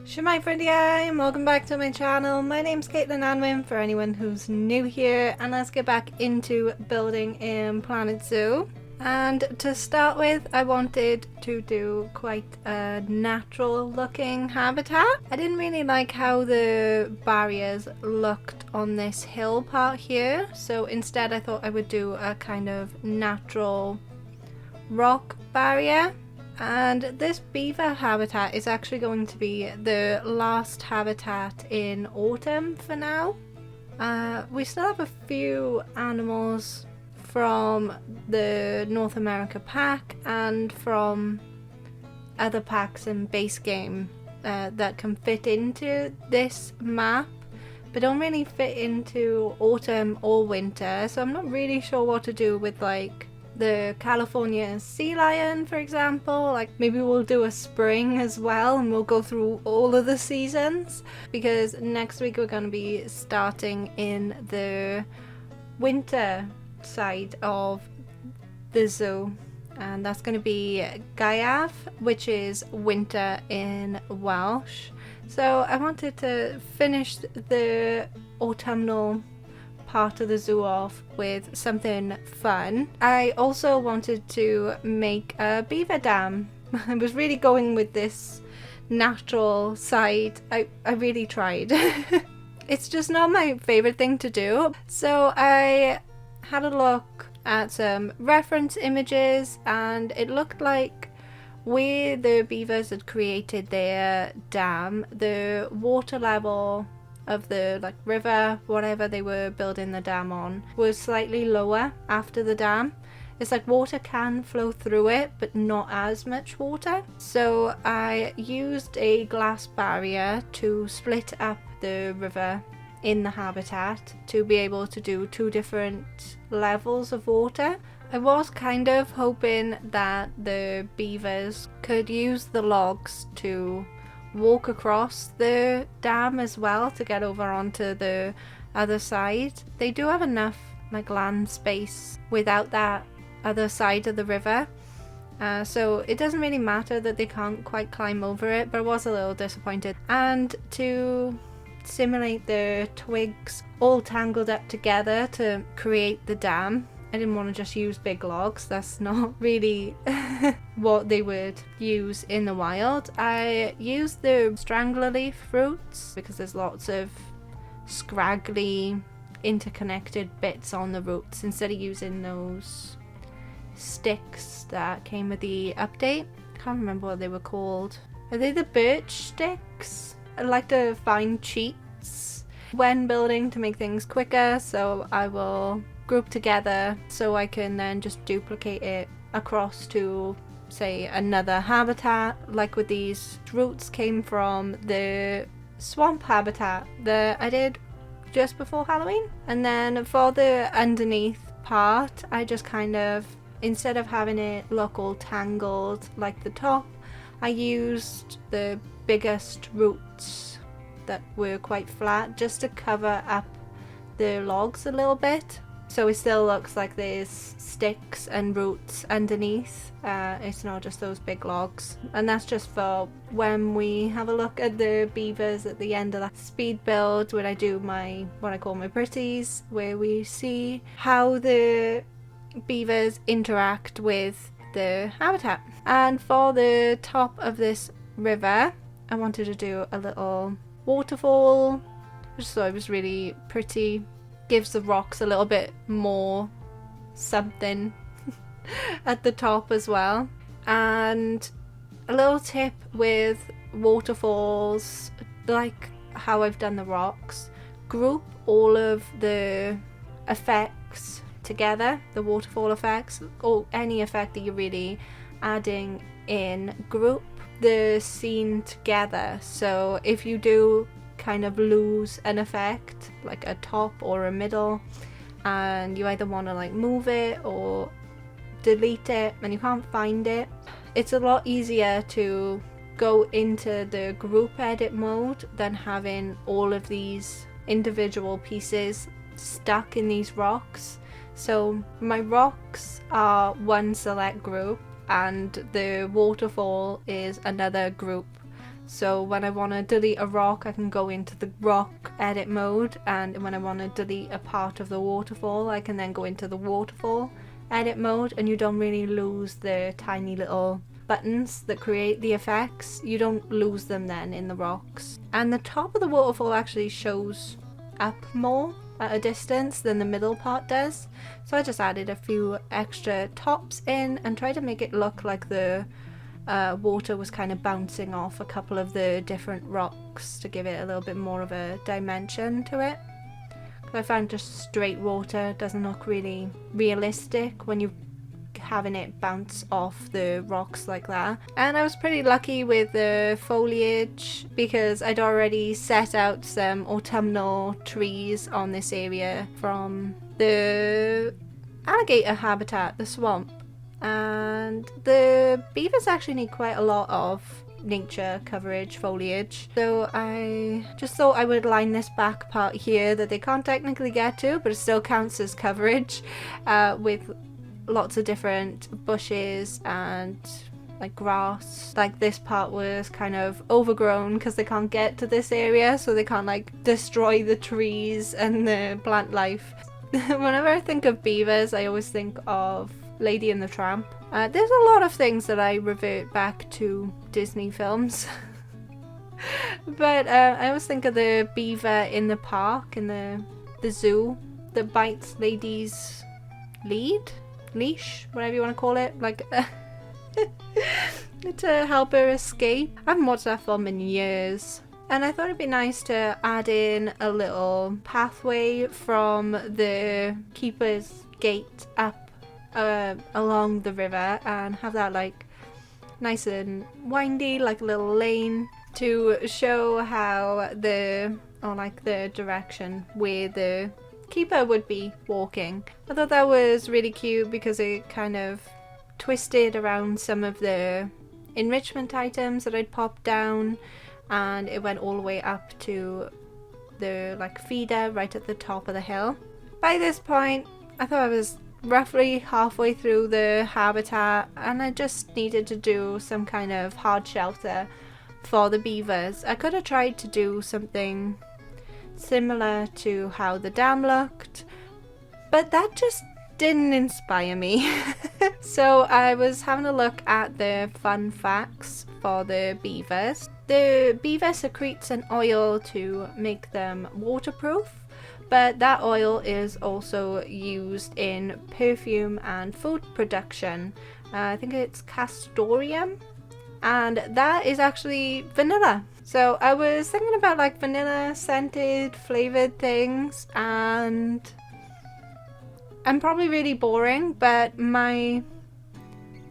Shemai Pretty, and welcome back to my channel. My name's CaitlinAnwyn for anyone who's new here, and let's get back into building in Planet Zoo. And to start with, I wanted to do quite a natural looking habitat. I didn't really like how the barriers looked on this hill part here, so instead I thought I would do a kind of natural rock barrier. And this beaver habitat is actually going to be the last habitat in autumn for now. We still have a few animals from the North America pack and from other packs and base game that can fit into this map, but don't really fit into autumn or winter, so I'm not really sure what to do with like the California sea lion, for example. Like maybe we'll do a spring as well and we'll go through all of the seasons, because next week we're going to be starting in the winter side of the zoo, and that's going to be Gaeaf, which is winter in Welsh. So I wanted to finish the autumnal part of the zoo off with something fun. I also wanted to make a beaver dam. I was really going with this natural side. I really tried. It's just not my favorite thing to do. So I had a look at some reference images, and it looked like where the beavers had created their dam, the water level of the like river, whatever they were building the dam on, was slightly lower after the dam. It's like water can flow through it, but not as much water. So I used a glass barrier to split up the river in the habitat to be able to do two different levels of water. I was kind of hoping that the beavers could use the logs to walk across the dam as well to get over onto the other side. They do have enough like land space without that other side of the river, so it doesn't really matter that they can't quite climb over it, but I was a little disappointed. And to simulate the twigs all tangled up together to create the dam, I didn't want to just use big logs. That's not really what they would use in the wild. I used the strangler leaf roots because there's lots of scraggly interconnected bits on the roots, instead of using those sticks that came with the update. I can't remember what they were called. Are they the birch sticks? I like to find cheats when building to make things quicker, so I will group together so I can then just duplicate it across to say another habitat. Like with these roots came from the swamp habitat that I did just before Halloween. And then for the underneath part, I just kind of, instead of having it look all tangled like the top, I used the biggest roots that were quite flat just to cover up the logs a little bit. So it still looks like there's sticks and roots underneath. It's not just those big logs. And that's just for when we have a look at the beavers at the end of that speed build, when I do my, what I call my Pretties, where we see how the beavers interact with the habitat. And for the top of this river, I wanted to do a little waterfall. I just thought it was really pretty. Gives the rocks a little bit more something at the top as well. And a little tip with waterfalls, like how I've done the rocks, group all of the effects together, the waterfall effects, or any effect that you're really adding in, group the scene together. So if you do kind of lose an effect, like a top or a middle, and you either want to like move it or delete it and you can't find it, it's a lot easier to go into the group edit mode than having all of these individual pieces stuck in these rocks. So my rocks are one select group and the waterfall is another group So when I want to delete a rock, I can go into the rock edit mode, and when I want to delete a part of the waterfall, I can then go into the waterfall edit mode, and you don't really lose the tiny little buttons that create the effects. You don't lose them then in the rocks. And the top of the waterfall actually shows up more at a distance than the middle part does. So I just added a few extra tops in and tried to make it look like the water was kind of bouncing off a couple of the different rocks to give it a little bit more of a dimension to it. I found just straight water doesn't look really realistic when you're having it bounce off the rocks like that. And I was pretty lucky with the foliage because I'd already set out some autumnal trees on this area from the alligator habitat, the swamp. And the beavers actually need quite a lot of nature coverage, foliage, so I just thought I would line this back part here that they can't technically get to, but it still counts as coverage, with lots of different bushes and like grass. Like this part was kind of overgrown because they can't get to this area, so they can't like destroy the trees and the plant life. Whenever I think of beavers, I always think of Lady and the Tramp. There's a lot of things that I revert back to Disney films. But I always think of the beaver in the park, in the zoo, that bites Lady's leash, whatever you want to call it, like to help her escape. I haven't watched that film in years. And I thought it'd be nice to add in a little pathway from the keeper's gate up along the river and have that like nice and windy, like a little lane to show how the direction where the keeper would be walking. I thought that was really cute because it kind of twisted around some of the enrichment items that I'd popped down, and it went all the way up to the like feeder right at the top of the hill. By this point I thought I was roughly halfway through the habitat and I just needed to do some kind of hard shelter for the beavers. I could have tried to do something similar to how the dam looked, but that just didn't inspire me. So I was having a look at the fun facts for the beavers. The beaver secretes an oil to make them waterproof, but that oil is also used in perfume and food production. I think it's castoreum, and that is actually vanilla. So I was thinking about like vanilla scented flavored things, and I'm probably really boring, but my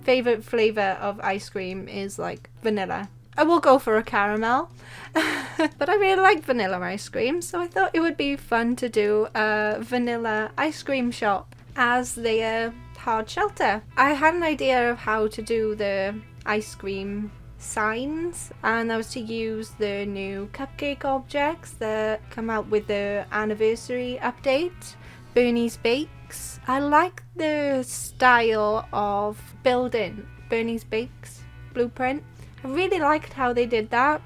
favorite flavor of ice cream is like vanilla. I will go for a caramel, but I really like vanilla ice cream, so I thought it would be fun to do a vanilla ice cream shop as their hard shelter. I had an idea of how to do the ice cream signs, and that was to use the new cupcake objects that come out with the anniversary update, Bernie's Bakes. I like the style of building Bernie's Bakes blueprint. I really liked how they did that.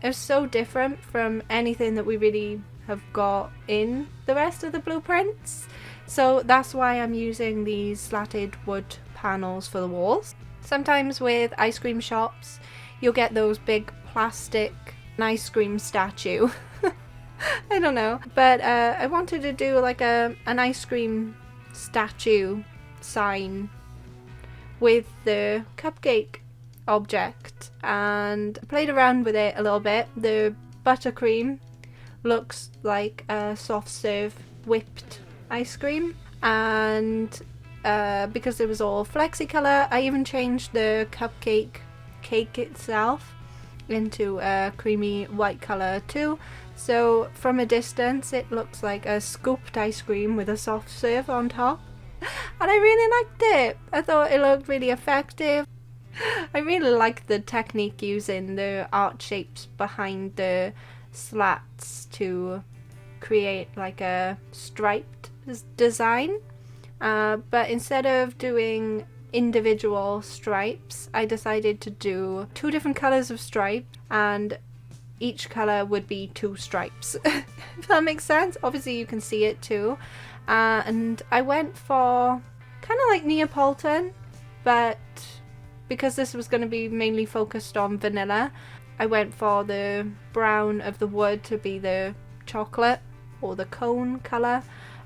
It was so different from anything that we really have got in the rest of the blueprints. So that's why I'm using these slatted wood panels for the walls. Sometimes with ice cream shops, you'll get those big plastic ice cream statue. I don't know. But I wanted to do like an ice cream statue sign with the cupcake object, and played around with it a little bit. The buttercream looks like a soft serve whipped ice cream, and because it was all flexi colour, I even changed the cupcake cake itself into a creamy white colour too. So from a distance it looks like a scooped ice cream with a soft serve on top, and I really liked it. I thought it looked really effective. I really like the technique using the art shapes behind the slats to create like a striped design, but instead of doing individual stripes, I decided to do 2 different colours of stripe, and each colour would be 2 stripes. If that makes sense. Obviously you can see it too. And I went for kind of like Neapolitan, but because this was going to be mainly focused on vanilla, I went for the brown of the wood to be the chocolate or the cone colour,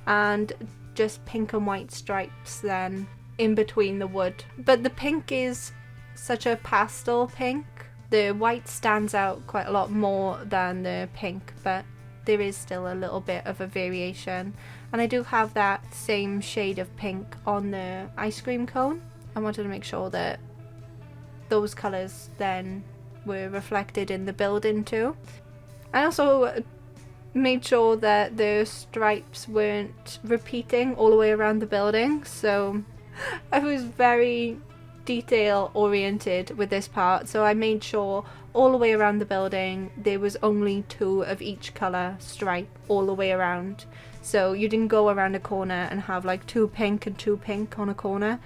and just pink and white stripes then in between the wood. But the pink is such a pastel pink. The white stands out quite a lot more than the pink, but there is still a little bit of a variation. And I do have that same shade of pink on the ice cream cone. I wanted to make sure that those colours then were reflected in the building too. I also made sure that the stripes weren't repeating all the way around the building, so I was very detail oriented with this part, so I made sure all the way around the building there was only 2 of each colour stripe all the way around, so you didn't go around a corner and have like 2 pink and 2 pink on a corner.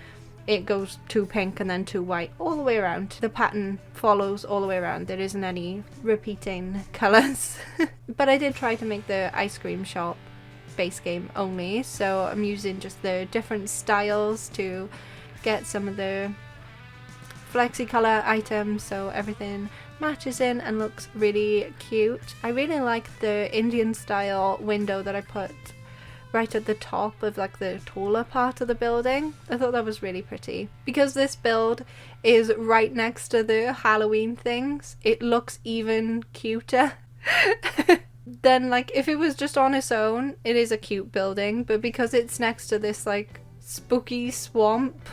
It goes 2 pink and then 2 white all the way around. The pattern follows all the way around. There isn't any repeating colours. But I did try to make the ice cream shop base game only, so I'm using just the different styles to get some of the flexi colour items so everything matches in and looks really cute. I really like the Indian style window that I put right at the top of like the taller part of the building. I thought that was really pretty. Because this build is right next to the Halloween things, it looks even cuter. Then like if it was just on its own, it is a cute building, but because it's next to this like spooky swamp,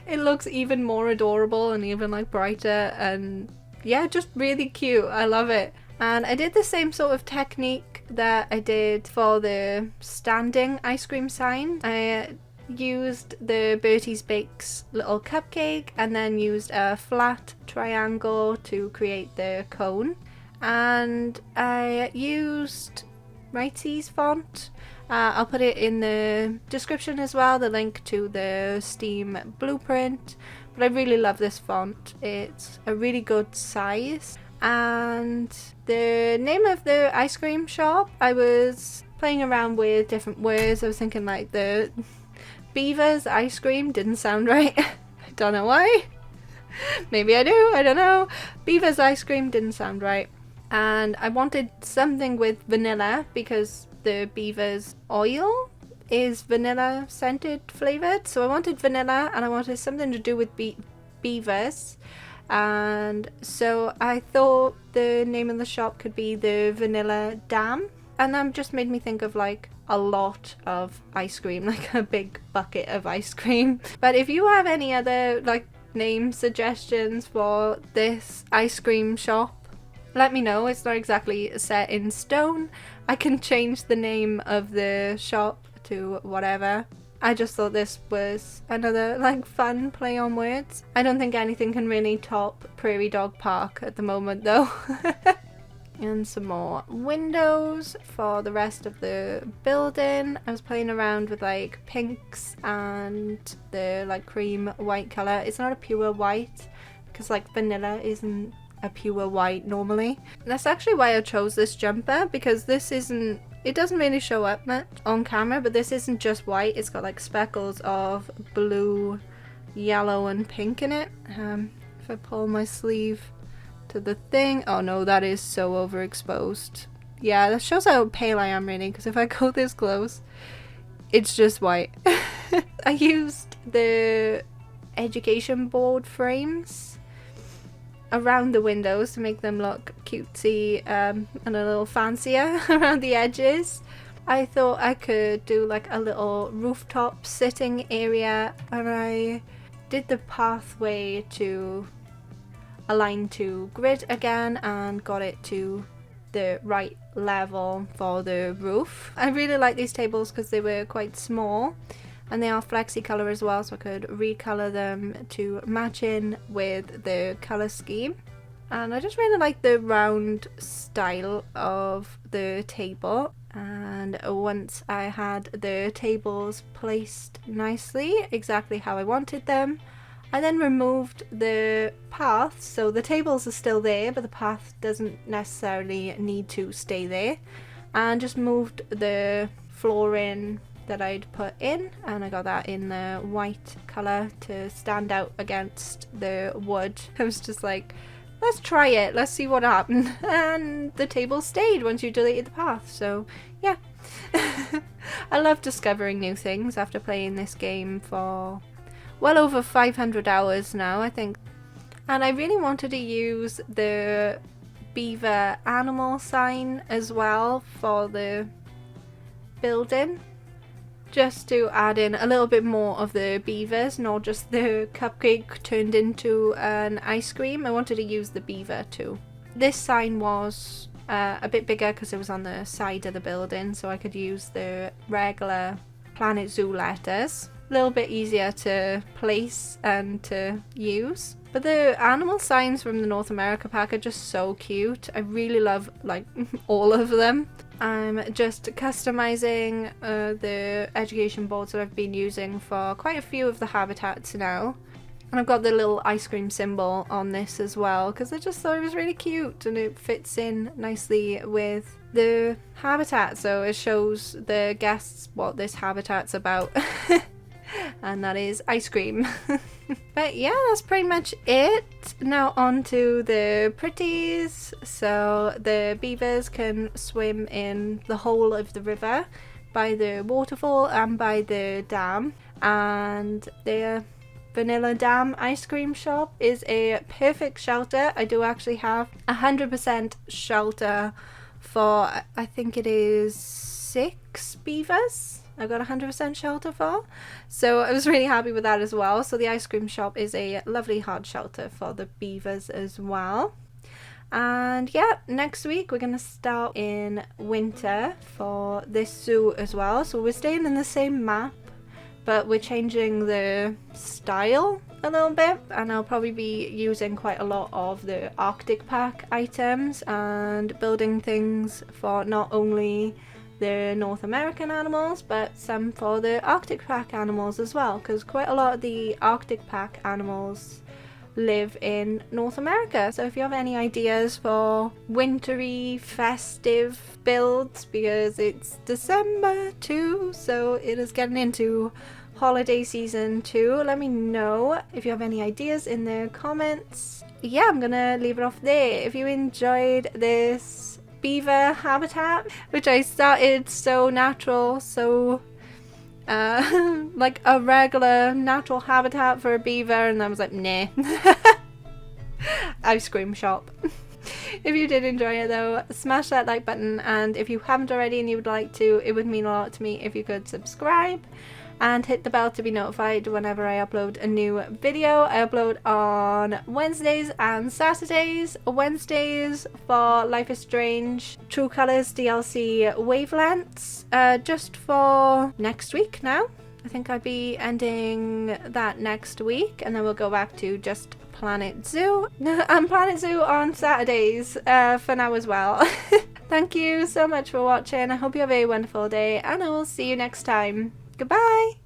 it looks even more adorable and even like brighter, and yeah, just really cute. I love it. And I did the same sort of technique that I did for the standing ice cream sign. I used the Bertie's Bakes little cupcake and then used a flat triangle to create the cone. And I used Writey's font. I'll put it in the description as well, the link to the Steam blueprint. But I really love this font. It's a really good size. And the name of the ice cream shop, I was playing around with different words. I was thinking like the Beavers ice cream didn't sound right. I don't know why. Maybe I do, I don't know. Beavers ice cream didn't sound right. And I wanted something with vanilla because the Beavers oil is vanilla scented flavoured. So I wanted vanilla and I wanted something to do with beavers. And so I thought the name of the shop could be the Vanilla Dam. And that just made me think of like a lot of ice cream, like a big bucket of ice cream. But if you have any other like name suggestions for this ice cream shop, let me know. It's not exactly set in stone. I can change the name of the shop to whatever. I just thought this was another like fun play on words. I don't think anything can really top Prairie Dog Park at the moment though. And some more windows for the rest of the building. I was playing around with like pinks and the like cream white colour. It's not a pure white because like vanilla isn't a pure white normally. That's actually why I chose this jumper, because this isn't, it doesn't really show up much on camera, but this isn't just white. It's got like speckles of blue, yellow and pink in it. If I pull my sleeve to the thing, oh no, that is so overexposed. Yeah, that shows how pale I am really, because if I go this close, it's just white. I used the education board frames around the windows to make them look cutesy and a little fancier around the edges. I thought I could do like a little rooftop sitting area, and I did the pathway to align to grid again and got it to the right level for the roof. I really like these tables because they were quite small and they are flexi colour as well, so I could recolor them to match in with the colour scheme. And I just really like the round style of the table. And once I had the tables placed nicely, exactly how I wanted them, I then removed the path. So the tables are still there, but the path doesn't necessarily need to stay there. And just moved the flooring that I'd put in, and I got that in the white colour to stand out against the wood. I was just like, let's try it, let's see what happened. And the table stayed once you deleted the path, so yeah. I love discovering new things after playing this game for well over 500 hours now, I think. And I really wanted to use the beaver animal sign as well for the building, just to add in a little bit more of the beavers, not just the cupcake turned into an ice cream. I wanted to use the beaver too. This sign was a bit bigger because it was on the side of the building, so I could use the regular Planet Zoo letters. A little bit easier to place and to use. But the animal signs from the North America pack are just so cute. I really love like all of them. I'm just customizing the education boards that I've been using for quite a few of the habitats now. And I've got the little ice cream symbol on this as well, because I just thought it was really cute and it fits in nicely with the habitat. So it shows the guests what this habitat's about. And that is ice cream. But yeah, that's pretty much it. Now on to the Pretties. So the beavers can swim in the whole of the river by the waterfall and by the dam. And their Vanilla Dam ice cream shop is a perfect shelter. I do actually have 100% shelter for, I think it is 6 beavers. I got 100% shelter for, so I was really happy with that as well. So the ice cream shop is a lovely hard shelter for the beavers as well. And yeah, next week we're going to start in winter for this zoo as well. So we're staying in the same map, but we're changing the style a little bit, and I'll probably be using quite a lot of the Arctic pack items and building things for not only the North American animals, but some for the Arctic pack animals as well, because quite a lot of the Arctic pack animals live in North America. So if you have any ideas for wintry festive builds, because it's December too, so it is getting into holiday season too, let me know if you have any ideas in the comments. Yeah, I'm gonna leave it off there. If you enjoyed this beaver habitat, which I started so natural, so like a regular natural habitat for a beaver, and I was like, nah. Ice cream shop. If you did enjoy it though, smash that like button, and if you haven't already and you would like to, it would mean a lot to me if you could subscribe and hit the bell to be notified whenever I upload a new video. I upload on Wednesdays and Saturdays. Wednesdays for Life is Strange True Colours DLC wavelengths, just for next week now. I think I'd be ending that next week, and then we'll go back to just Planet Zoo. And Planet Zoo on Saturdays for now as well. Thank you so much for watching. I hope you have a wonderful day, and I will see you next time. Goodbye!